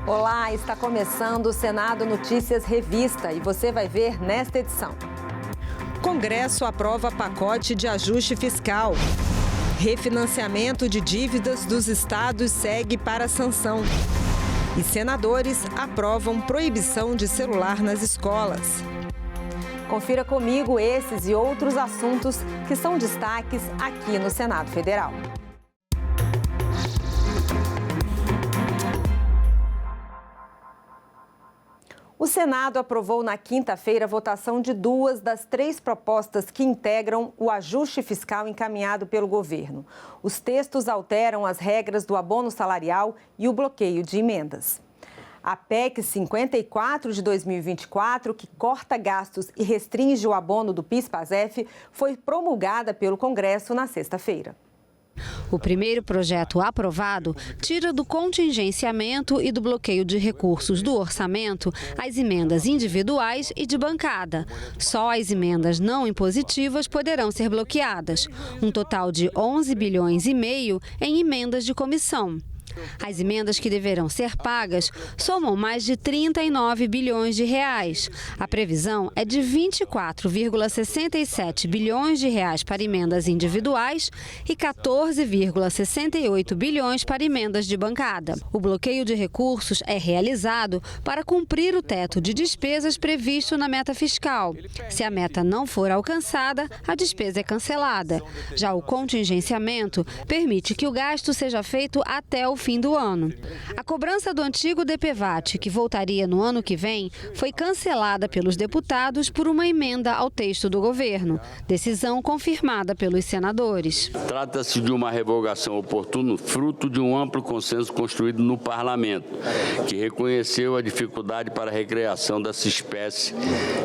Olá, está começando o Senado Notícias Revista e você vai ver nesta edição. Congresso aprova pacote de ajuste fiscal. Refinanciamento de dívidas dos estados segue para sanção. E senadores aprovam proibição de celular nas escolas. Confira comigo esses e outros assuntos que são destaques aqui no Senado Federal. O Senado aprovou na quinta-feira a votação de 2 das 3 propostas que integram o ajuste fiscal encaminhado pelo governo. Os textos alteram as regras do abono salarial e o bloqueio de emendas. A PEC 54 de 2024, que corta gastos e restringe o abono do PIS/PASEF, foi promulgada pelo Congresso na sexta-feira. O primeiro projeto aprovado tira do contingenciamento e do bloqueio de recursos do orçamento as emendas individuais e de bancada. Só as emendas não impositivas poderão ser bloqueadas. Um total de 11 bilhões e meio em emendas de comissão. As emendas que deverão ser pagas somam mais de 39 bilhões de reais. A previsão é de 24,67 bilhões de reais para emendas individuais e 14,68 bilhões para emendas de bancada. O bloqueio de recursos é realizado para cumprir o teto de despesas previsto na meta fiscal. Se a meta não for alcançada, a despesa é cancelada. Já o contingenciamento permite que o gasto seja feito até o fim do ano. A cobrança do antigo DPVAT, que voltaria no ano que vem, foi cancelada pelos deputados por uma emenda ao texto do governo. Decisão confirmada pelos senadores. Trata-se de uma revogação oportuna, fruto de um amplo consenso construído no parlamento, que reconheceu a dificuldade para a recriação dessa espécie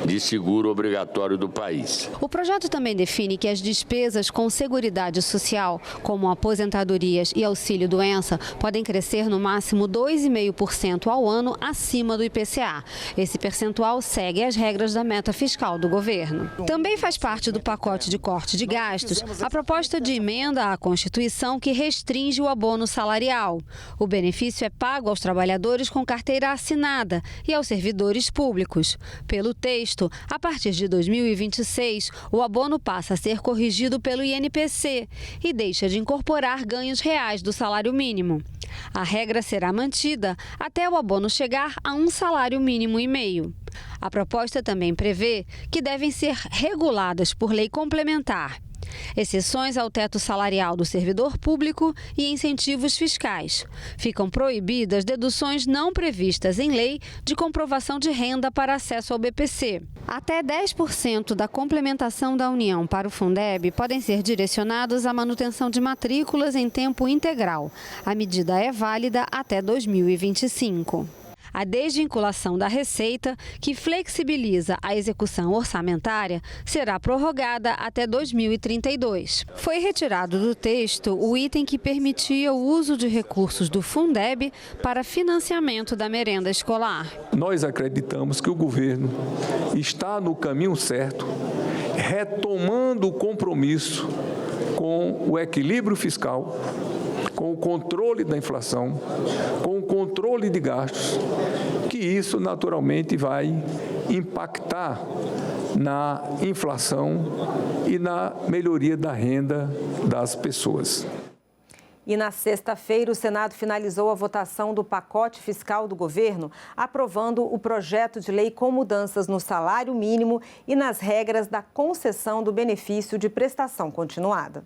de seguro obrigatório do país. O projeto também define que as despesas com seguridade social, como aposentadorias e auxílio-doença, podem crescer no máximo 2,5% ao ano acima do IPCA. Esse percentual segue as regras da meta fiscal do governo. Também faz parte do pacote de corte de gastos a proposta de emenda à Constituição que restringe o abono salarial. O benefício é pago aos trabalhadores com carteira assinada e aos servidores públicos. Pelo texto, a partir de 2026, o abono passa a ser corrigido pelo INPC e deixa de incorporar ganhos reais do salário mínimo. A regra será mantida até o abono chegar a um salário mínimo e meio. A proposta também prevê que devem ser reguladas por lei complementar exceções ao teto salarial do servidor público e incentivos fiscais. Ficam proibidas deduções não previstas em lei de comprovação de renda para acesso ao BPC. Até 10% da complementação da União para o Fundeb podem ser direcionados à manutenção de matrículas em tempo integral. A medida é válida até 2025. A desvinculação da receita, que flexibiliza a execução orçamentária, será prorrogada até 2032. Foi retirado do texto o item que permitia o uso de recursos do Fundeb para financiamento da merenda escolar. Nós acreditamos que o governo está no caminho certo, retomando o compromisso com o equilíbrio fiscal, com o controle da inflação, com o controle de gastos, que isso naturalmente vai impactar na inflação e na melhoria da renda das pessoas. E na sexta-feira, o Senado finalizou a votação do pacote fiscal do governo, aprovando o projeto de lei com mudanças no salário mínimo e nas regras da concessão do benefício de prestação continuada.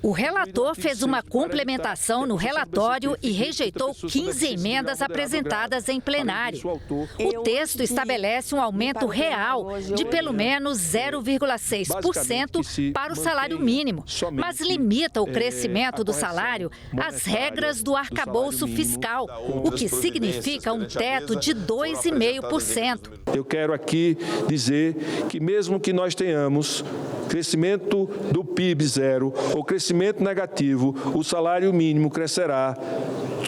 O relator fez uma complementação no relatório e rejeitou 15 emendas apresentadas em plenário. O texto estabelece um aumento real de pelo menos 0,6% para o salário mínimo, mas limita o crescimento do salário às regras do arcabouço fiscal, o que significa um teto de 2,5%. Eu quero aqui dizer que mesmo que nós tenhamos crescimento do PIB zero ou crescimento negativo, o salário mínimo crescerá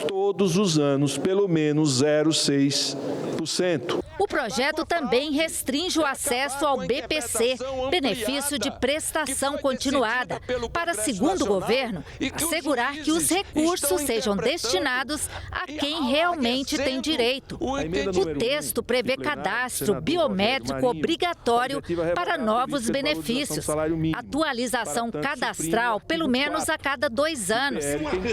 todos os anos pelo menos 0,6%. 10%. O projeto também restringe o acesso ao BPC, benefício de prestação continuada, para, segundo o governo, assegurar que os recursos sejam destinados a quem realmente tem direito. O texto prevê cadastro biométrico obrigatório para novos benefícios, atualização cadastral pelo menos a cada 2 anos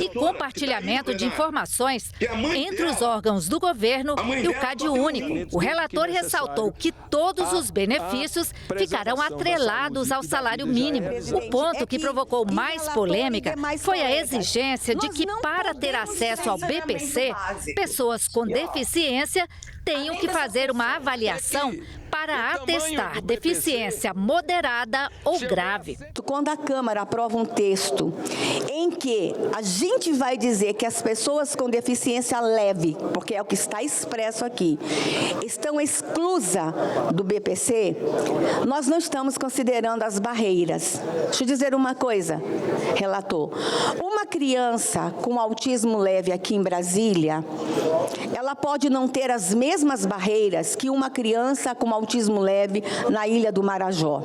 e compartilhamento de informações entre os órgãos do governo e o CadÚnico. O relator ressaltou que todos os benefícios ficarão atrelados ao salário mínimo. O ponto que provocou mais polêmica foi a exigência de que, para ter acesso ao BPC, pessoas com deficiência tenham que fazer uma avaliação para atestar deficiência moderada ou grave. Quando a Câmara aprova um texto em que a gente vai dizer que as pessoas com deficiência leve, porque é o que está expresso aqui, estão exclusas do BPC, nós não estamos considerando as barreiras. Deixa eu dizer uma coisa, relator. Uma criança com autismo leve aqui em Brasília, ela pode não ter as mesmas barreiras que uma criança com autismo leve na Ilha do Marajó.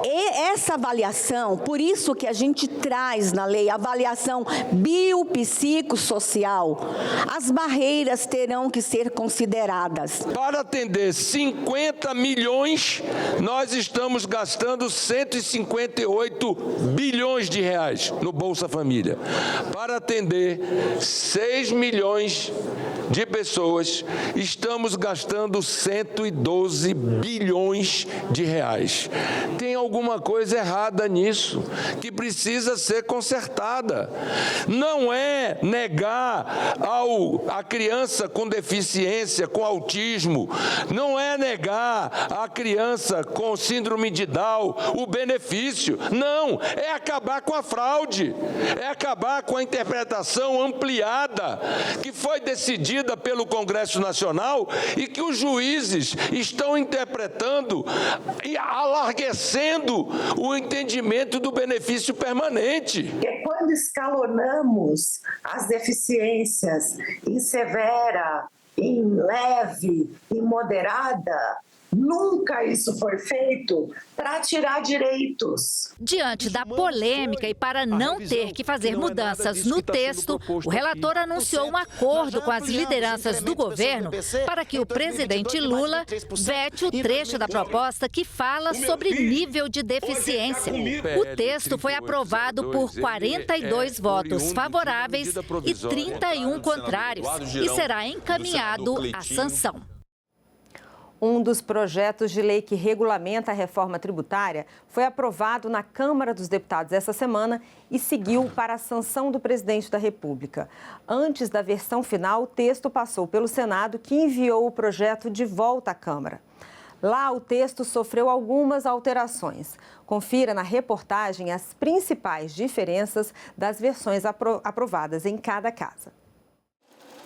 E essa avaliação, por isso que a gente traz na lei a avaliação biopsicossocial, as barreiras terão que ser consideradas. Para atender 50 milhões, nós estamos gastando 158 bilhões de reais no Bolsa Família. Para atender 6 milhões de pessoas, estamos gastando 112 bilhões de reais. Tem alguma coisa errada nisso, que precisa ser consertada. Não é negar a criança com deficiência, com autismo, não é negar à criança com síndrome de Down o benefício. Não, é acabar com a fraude, é acabar com a interpretação ampliada que foi decidida pelo Congresso Nacional e que os juízes estão interpretando e alarguecendo o entendimento do benefício permanente. Quando escalonamos as deficiências em severa, em leve, em moderada, nunca isso foi feito para tirar direitos. Diante da polêmica e para não ter que fazer mudanças no texto, o relator anunciou um acordo com as lideranças do governo para que o presidente Lula vete o trecho da proposta que fala sobre nível de deficiência. O texto foi aprovado por 42 votos favoráveis e 31 contrários e será encaminhado à sanção. Um dos projetos de lei que regulamenta a reforma tributária foi aprovado na Câmara dos Deputados essa semana e seguiu para a sanção do presidente da República. Antes da versão final, o texto passou pelo Senado, que enviou o projeto de volta à Câmara. Lá, o texto sofreu algumas alterações. Confira na reportagem as principais diferenças das versões aprovadas em cada casa.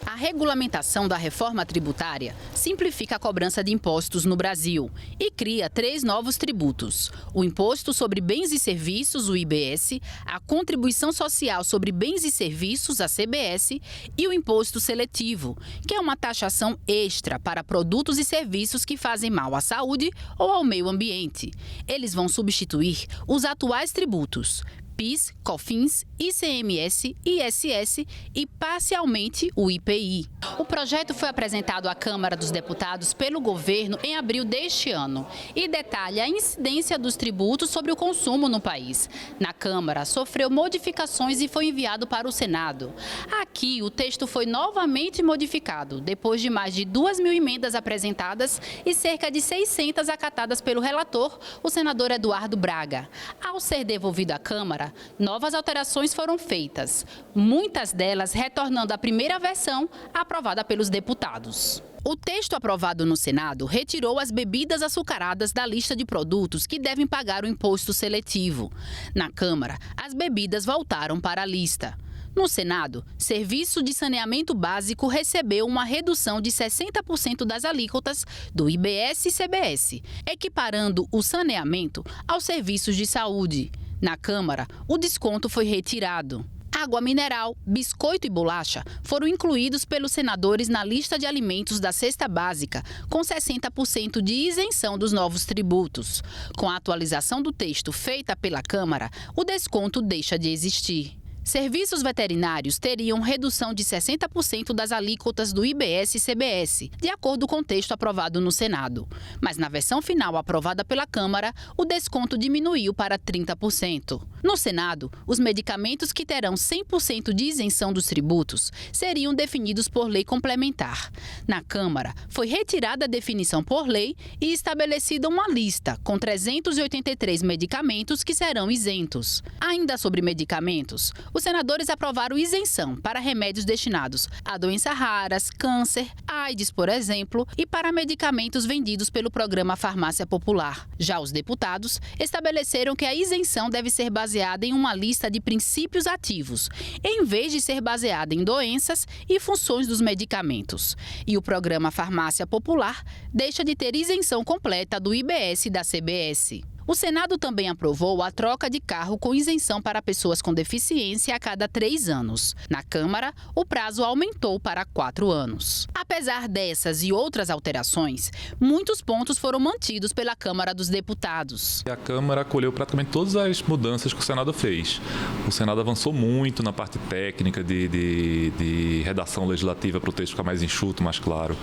A regulamentação da reforma tributária simplifica a cobrança de impostos no Brasil e cria 3 novos tributos: o Imposto sobre Bens e Serviços, o IBS, a Contribuição Social sobre Bens e Serviços, a CBS, e o Imposto Seletivo, que é uma taxação extra para produtos e serviços que fazem mal à saúde ou ao meio ambiente. Eles vão substituir os atuais tributos: PIS, COFINS, ICMS, ISS e parcialmente o IPI. O projeto foi apresentado à Câmara dos Deputados pelo governo em abril deste ano e detalha a incidência dos tributos sobre o consumo no país. Na Câmara, sofreu modificações e foi enviado para o Senado. Aqui, o texto foi novamente modificado, depois de mais de 2.000 emendas apresentadas e cerca de 600 acatadas pelo relator, o senador Eduardo Braga. Ao ser devolvido à Câmara, novas alterações foram feitas, muitas delas retornando à primeira versão aprovada pelos deputados. O texto aprovado no Senado retirou as bebidas açucaradas da lista de produtos que devem pagar o imposto seletivo. Na Câmara, as bebidas voltaram para a lista. No Senado, Serviço de Saneamento Básico recebeu uma redução de 60% das alíquotas do IBS e CBS, equiparando o saneamento aos serviços de saúde. Na Câmara, o desconto foi retirado. Água mineral, biscoito e bolacha foram incluídos pelos senadores na lista de alimentos da cesta básica, com 60% de isenção dos novos tributos. Com a atualização do texto feita pela Câmara, o desconto deixa de existir. Serviços veterinários teriam redução de 60% das alíquotas do IBS e CBS, de acordo com o texto aprovado no Senado. Mas na versão final aprovada pela Câmara, o desconto diminuiu para 30%. No Senado, os medicamentos que terão 100% de isenção dos tributos seriam definidos por lei complementar. Na Câmara, foi retirada a definição por lei e estabelecida uma lista com 383 medicamentos que serão isentos. Ainda sobre medicamentos, os senadores aprovaram isenção para remédios destinados a doenças raras, câncer, AIDS, por exemplo, e para medicamentos vendidos pelo programa Farmácia Popular. Já os deputados estabeleceram que a isenção deve ser baseada em uma lista de princípios ativos, em vez de ser baseada em doenças e funções dos medicamentos. E o programa Farmácia Popular deixa de ter isenção completa do IBS e da CBS. O Senado também aprovou a troca de carro com isenção para pessoas com deficiência a cada 3 anos. Na Câmara, o prazo aumentou para 4 anos. Apesar dessas e outras alterações, muitos pontos foram mantidos pela Câmara dos Deputados. A Câmara acolheu praticamente todas as mudanças que o Senado fez. O Senado avançou muito na parte técnica de redação legislativa para o texto ficar mais enxuto, mais claro.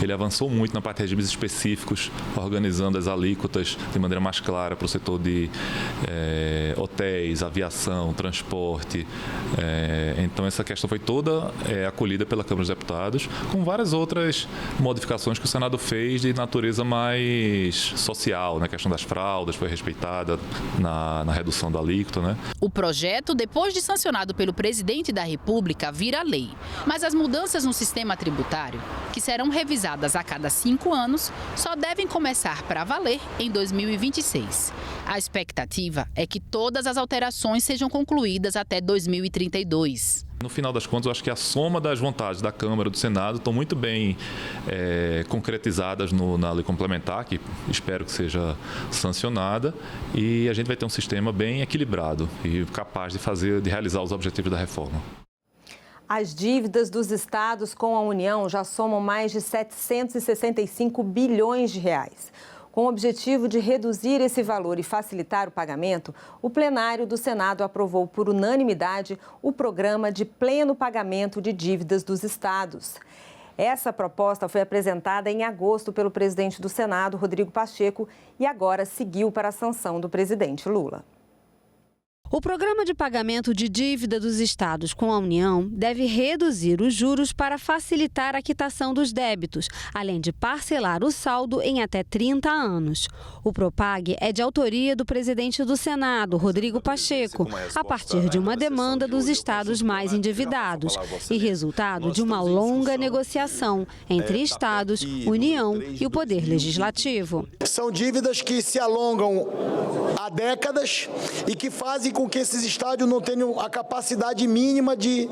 Ele avançou muito na parte de regimes específicos, organizando as alíquotas de maneira mais clara para o setor de hotéis, aviação, transporte. Então, essa questão foi toda acolhida pela Câmara dos Deputados, com várias outras modificações que o Senado fez de natureza mais social, né? A questão das fraldas foi respeitada na redução da alíquota, né? O projeto, depois de sancionado pelo presidente da República, vira lei. Mas as mudanças no sistema tributário, que serão revisadas a cada 5 anos, só devem começar para valer em 2026. A expectativa é que todas as alterações sejam concluídas até 2032. No final das contas, eu acho que a soma das vontades da Câmara e do Senado estão muito bem concretizadas na lei complementar, que espero que seja sancionada, e a gente vai ter um sistema bem equilibrado e capaz de realizar os objetivos da reforma. As dívidas dos estados com a União já somam mais de 765 bilhões de reais. Com o objetivo de reduzir esse valor e facilitar o pagamento, o plenário do Senado aprovou por unanimidade o programa de pleno pagamento de dívidas dos estados. Essa proposta foi apresentada em agosto pelo presidente do Senado, Rodrigo Pacheco, e agora seguiu para a sanção do presidente Lula. O programa de pagamento de dívida dos estados com a União deve reduzir os juros para facilitar a quitação dos débitos, além de parcelar o saldo em até 30 anos. O Propag é de autoria do presidente do Senado, Rodrigo Pacheco, a partir de uma demanda dos estados mais endividados e resultado de uma longa negociação entre estados, União e o Poder Legislativo. São dívidas que se alongam há décadas e que fazem com que esses estados não tenham a capacidade mínima de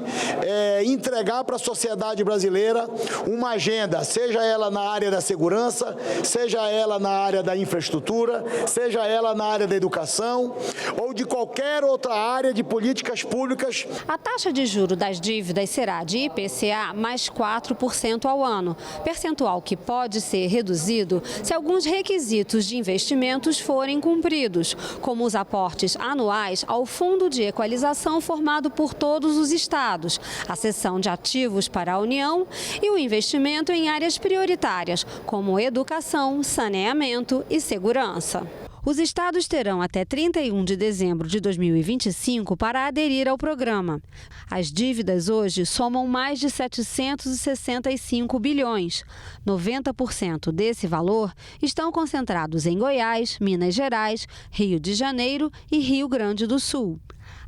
entregar para a sociedade brasileira uma agenda, seja ela na área da segurança, seja ela na área da infraestrutura, seja ela na área da educação ou de qualquer outra área de políticas públicas. A taxa de juros das dívidas será de IPCA mais 4% ao ano, percentual que pode ser reduzido se alguns requisitos de investimentos forem cumpridos, como os aportes anuais ao Fundo de Equalização formado por todos os estados, a cessão de ativos para a União e o investimento em áreas prioritárias, como educação, saneamento e segurança. Os estados terão até 31 de dezembro de 2025 para aderir ao programa. As dívidas hoje somam mais de 765 bilhões. 90% desse valor estão concentrados em Goiás, Minas Gerais, Rio de Janeiro e Rio Grande do Sul.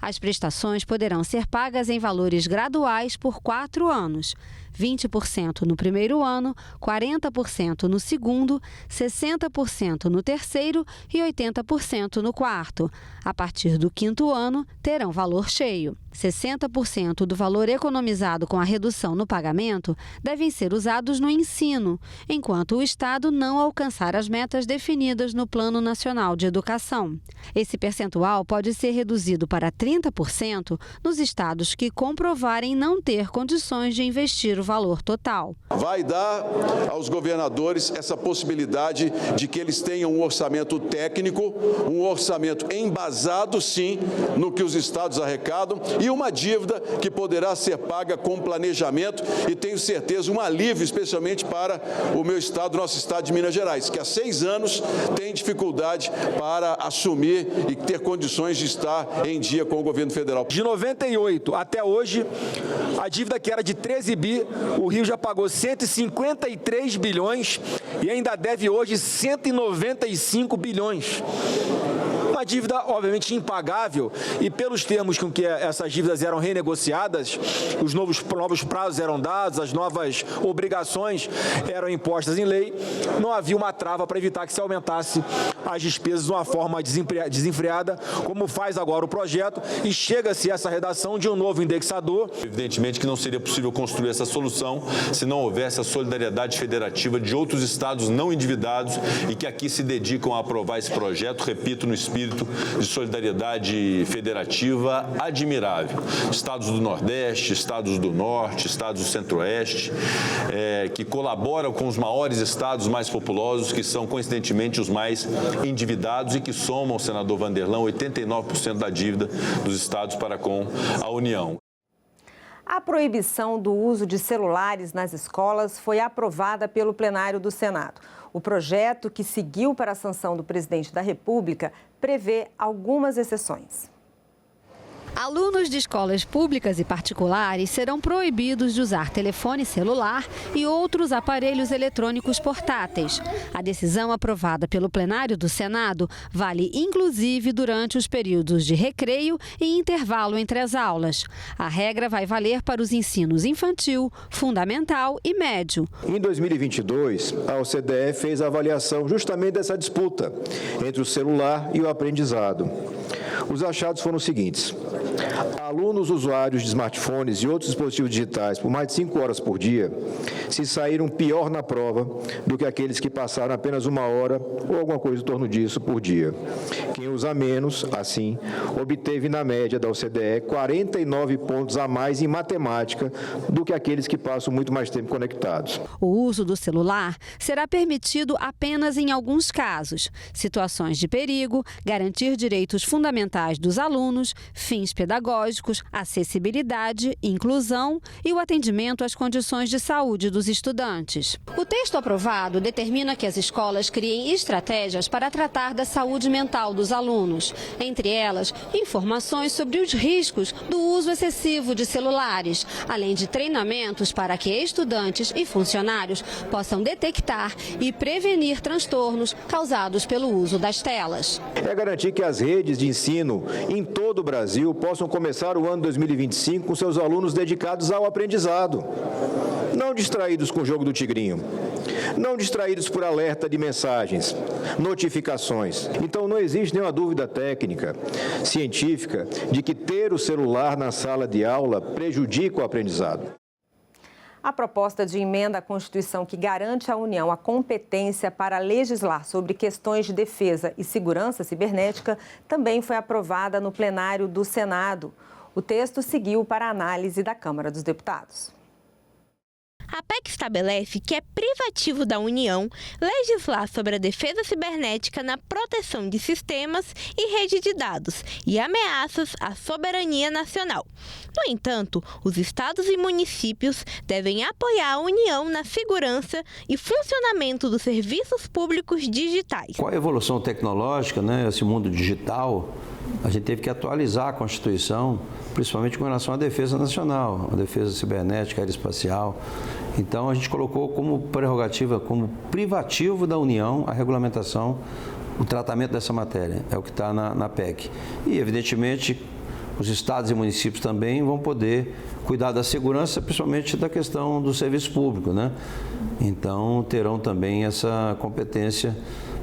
As prestações poderão ser pagas em valores graduais por 4 anos. 20% no primeiro ano, 40% no segundo, 60% no terceiro e 80% no quarto. A partir do 5º ano, terão valor cheio. 60% do valor economizado com a redução no pagamento devem ser usados no ensino, enquanto o Estado não alcançar as metas definidas no Plano Nacional de Educação. Esse percentual pode ser reduzido para 30% nos estados que comprovarem não ter condições de investir o valor total. Vai dar aos governadores essa possibilidade de que eles tenham um orçamento técnico, um orçamento embasado, sim, no que os estados arrecadam, e uma dívida que poderá ser paga com planejamento, e tenho certeza um alívio especialmente para o meu estado, nosso estado de Minas Gerais, que há 6 anos tem dificuldade para assumir e ter condições de estar em dia com o governo federal. De 98 até hoje, a dívida que era de 13 bi, o Rio já pagou 153 bilhões e ainda deve hoje 195 bilhões. Uma dívida, obviamente, impagável, e pelos termos com que essas dívidas eram renegociadas, os novos prazos eram dados, as novas obrigações eram impostas em lei, não havia uma trava para evitar que se aumentasse as despesas de uma forma desenfreada, como faz agora o projeto, e chega-se a essa redação de um novo indexador. Evidentemente que não seria possível construir essa solução se não houvesse a solidariedade federativa de outros estados não endividados e que aqui se dedicam a aprovar esse projeto, repito, no espírito de solidariedade federativa admirável. Estados do Nordeste, estados do Norte, estados do Centro-Oeste, que colaboram com os maiores estados mais populosos, que são, coincidentemente, os mais endividados e que somam, senador Vanderlan, 89% da dívida dos estados para com a União. A proibição do uso de celulares nas escolas foi aprovada pelo plenário do Senado. O projeto, que seguiu para a sanção do presidente da República, prevê algumas exceções. Alunos de escolas públicas e particulares serão proibidos de usar telefone celular e outros aparelhos eletrônicos portáteis. A decisão aprovada pelo plenário do Senado vale inclusive durante os períodos de recreio e intervalo entre as aulas. A regra vai valer para os ensinos infantil, fundamental e médio. Em 2022, a OCDE fez a avaliação justamente dessa disputa entre o celular e o aprendizado. Os achados foram os seguintes: alunos usuários de smartphones e outros dispositivos digitais por mais de 5 horas por dia se saíram pior na prova do que aqueles que passaram apenas 1 hora ou alguma coisa em torno disso por dia. Quem usa menos, assim, obteve na média da OCDE 49 pontos a mais em matemática do que aqueles que passam muito mais tempo conectados. O uso do celular será permitido apenas em alguns casos: situações de perigo, garantir direitos fundamentais dos alunos, fins pedagógicos, acessibilidade, inclusão e o atendimento às condições de saúde dos estudantes. O texto aprovado determina que as escolas criem estratégias para tratar da saúde mental dos alunos. Entre elas, informações sobre os riscos do uso excessivo de celulares, além de treinamentos para que estudantes e funcionários possam detectar e prevenir transtornos causados pelo uso das telas. É garantir que as redes de ensino em todo o Brasil possam começar o ano 2025 com seus alunos dedicados ao aprendizado. Não distraídos com o jogo do tigrinho, não distraídos por alerta de mensagens, notificações. Então não existe nenhuma dúvida técnica, científica, de que ter o celular na sala de aula prejudica o aprendizado. A proposta de emenda à Constituição que garante à União a competência para legislar sobre questões de defesa e segurança cibernética também foi aprovada no plenário do Senado. O texto seguiu para a análise da Câmara dos Deputados. A PEC estabelece que é privativo da União legislar sobre a defesa cibernética na proteção de sistemas e rede de dados e ameaças à soberania nacional. No entanto, os estados e municípios devem apoiar a União na segurança e funcionamento dos serviços públicos digitais. Com a evolução tecnológica, esse mundo digital, a gente teve que atualizar a Constituição, principalmente com relação à defesa nacional, a defesa cibernética, aeroespacial. Então, a gente colocou como prerrogativa, como privativo da União, a regulamentação, o tratamento dessa matéria. É o que está na PEC. E, evidentemente, os estados e municípios também vão poder cuidar da segurança, principalmente da questão do serviço público, Então, terão também essa competência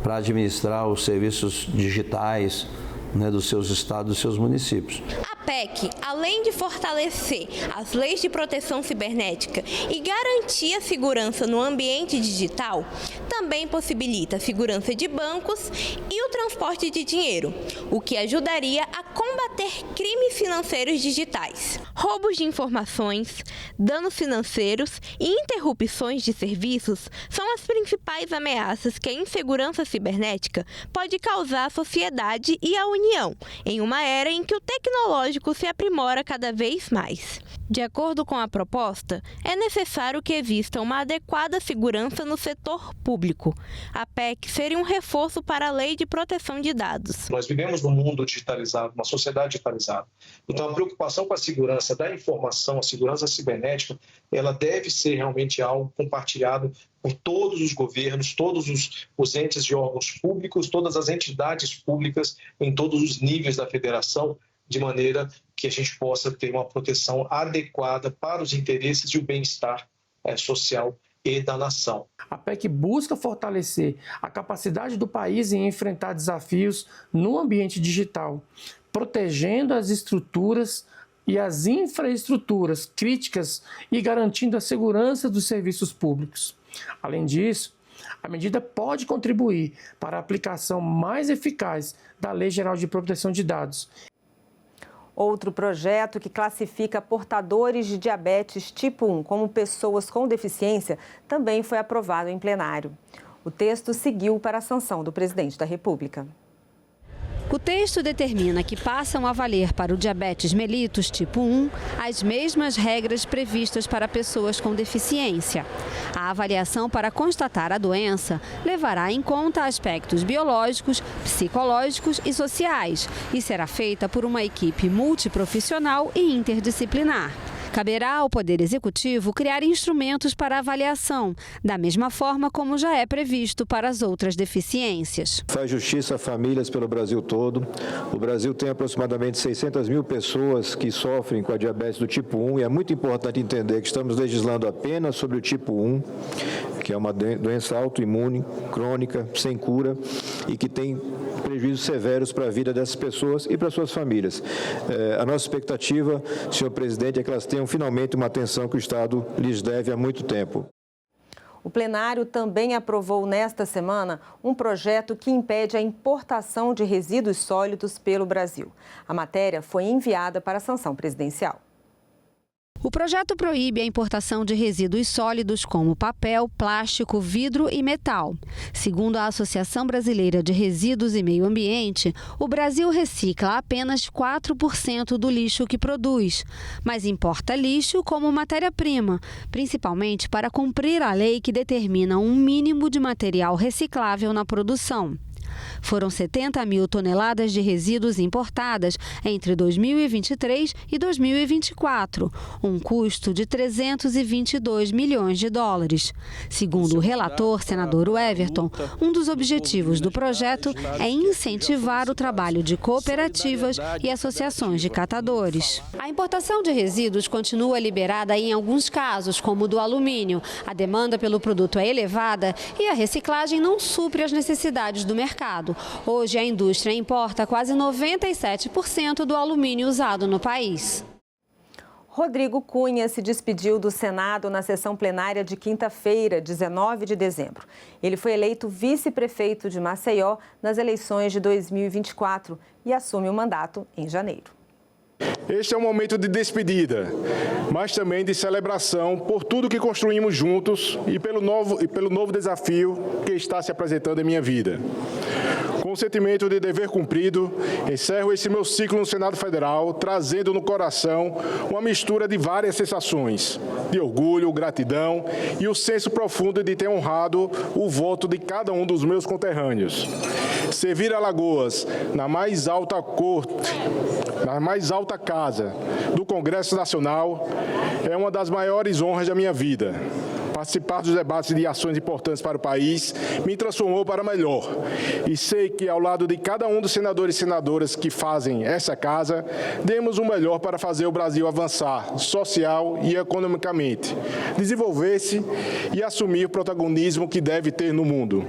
para administrar os serviços digitais, dos seus estados e dos seus municípios. A PEC, além de fortalecer as leis de proteção cibernética e garantir a segurança no ambiente digital, também possibilita a segurança de bancos e o transporte de dinheiro, o que ajudaria a combater crimes financeiros digitais. Roubos de informações, danos financeiros e interrupções de serviços são as principais ameaças que a insegurança cibernética pode causar à sociedade e à União, em uma era em que o tecnológico se aprimora cada vez mais. De acordo com a proposta, é necessário que exista uma adequada segurança no setor público. A PEC seria um reforço para a Lei de Proteção de Dados. Nós vivemos num mundo digitalizado, uma sociedade digitalizada. Então, a preocupação com a segurança da informação, a segurança cibernética, ela deve ser realmente algo compartilhado por todos os governos, todos os entes de órgãos públicos, todas as entidades públicas em todos os níveis da federação, de maneira que a gente possa ter uma proteção adequada para os interesses e o bem-estar social e da nação. A PEC busca fortalecer a capacidade do país em enfrentar desafios no ambiente digital, protegendo as estruturas e as infraestruturas críticas e garantindo a segurança dos serviços públicos. Além disso, a medida pode contribuir para a aplicação mais eficaz da Lei Geral de Proteção de Dados. Outro projeto que classifica portadores de diabetes tipo 1 como pessoas com deficiência também foi aprovado em plenário. O texto seguiu para a sanção do presidente da República. O texto determina que passam a valer para o diabetes mellitus tipo 1 as mesmas regras previstas para pessoas com deficiência. A avaliação para constatar a doença levará em conta aspectos biológicos, psicológicos e sociais e será feita por uma equipe multiprofissional e interdisciplinar. Caberá ao Poder Executivo criar instrumentos para avaliação, da mesma forma como já é previsto para as outras deficiências. Faz justiça a famílias pelo Brasil todo. O Brasil tem aproximadamente 600 mil pessoas que sofrem com a diabetes do tipo 1 e é muito importante entender que estamos legislando apenas sobre o tipo 1, que é uma doença autoimune, crônica, sem cura e que tem prejuízos severos para a vida dessas pessoas e para suas famílias. A nossa expectativa, senhor presidente, é que elas tenham finalmente uma atenção que o Estado lhes deve há muito tempo. O plenário também aprovou nesta semana um projeto que impede a importação de resíduos sólidos pelo Brasil. A matéria foi enviada para a sanção presidencial. O projeto proíbe a importação de resíduos sólidos como papel, plástico, vidro e metal. Segundo a Associação Brasileira de Resíduos e Meio Ambiente, o Brasil recicla apenas 4% do lixo que produz, mas importa lixo como matéria-prima, principalmente para cumprir a lei que determina um mínimo de material reciclável na produção. Foram 70 mil toneladas de resíduos importadas entre 2023 e 2024, um custo de 322 milhões de dólares. Segundo o relator, senador Everton, um dos objetivos do projeto é incentivar o trabalho de cooperativas e associações de catadores. A importação de resíduos continua liberada em alguns casos, como o do alumínio. A demanda pelo produto é elevada e a reciclagem não supre as necessidades do mercado. Hoje, a indústria importa quase 97% do alumínio usado no país. Rodrigo Cunha se despediu do Senado na sessão plenária de quinta-feira, 19 de dezembro. Ele foi eleito vice-prefeito de Maceió nas eleições de 2024 e assume o mandato em janeiro. Este é um momento de despedida, mas também de celebração por tudo que construímos juntos e pelo novo desafio que está se apresentando em minha vida. Com o sentimento de dever cumprido, encerro esse meu ciclo no Senado Federal, trazendo no coração uma mistura de várias sensações, de orgulho, gratidão e o senso profundo de ter honrado o voto de cada um dos meus conterrâneos. Servir Alagoas na mais alta corte, na mais alta casa do Congresso Nacional é uma das maiores honras da minha vida. Participar dos debates de ações importantes para o país me transformou para melhor. E sei que, ao lado de cada um dos senadores e senadoras que fazem essa casa, demos o melhor para fazer o Brasil avançar social e economicamente, desenvolver-se e assumir o protagonismo que deve ter no mundo.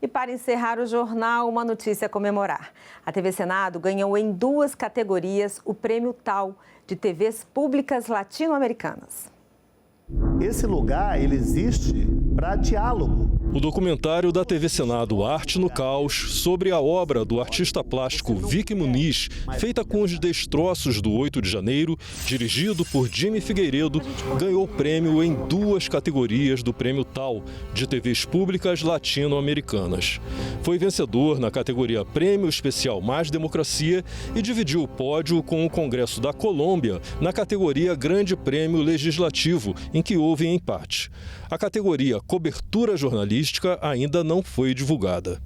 E para encerrar o jornal, uma notícia a comemorar. A TV Senado ganhou em 2 categorias o Prêmio TAL, de TVs públicas latino-americanas. Esse lugar, ele existe para diálogo. O documentário da TV Senado Arte no Caos, sobre a obra do artista plástico Vicky Muniz, feita com os destroços do 8 de janeiro, dirigido por Jimmy Figueiredo, ganhou prêmio em 2 categorias do Prêmio TAL, de TVs públicas latino-americanas. Foi vencedor na categoria Prêmio Especial Mais Democracia e dividiu o pódio com o Congresso da Colômbia na categoria Grande Prêmio Legislativo, em que houve empate. A categoria Cobertura Jornalística ainda não foi divulgada.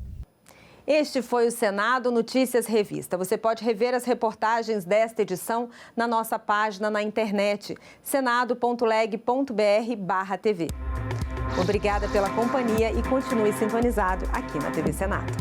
Este foi o Senado Notícias Revista. Você pode rever as reportagens desta edição na nossa página na internet, senado.leg.br/tv. Obrigada pela companhia e continue sintonizado aqui na TV Senado.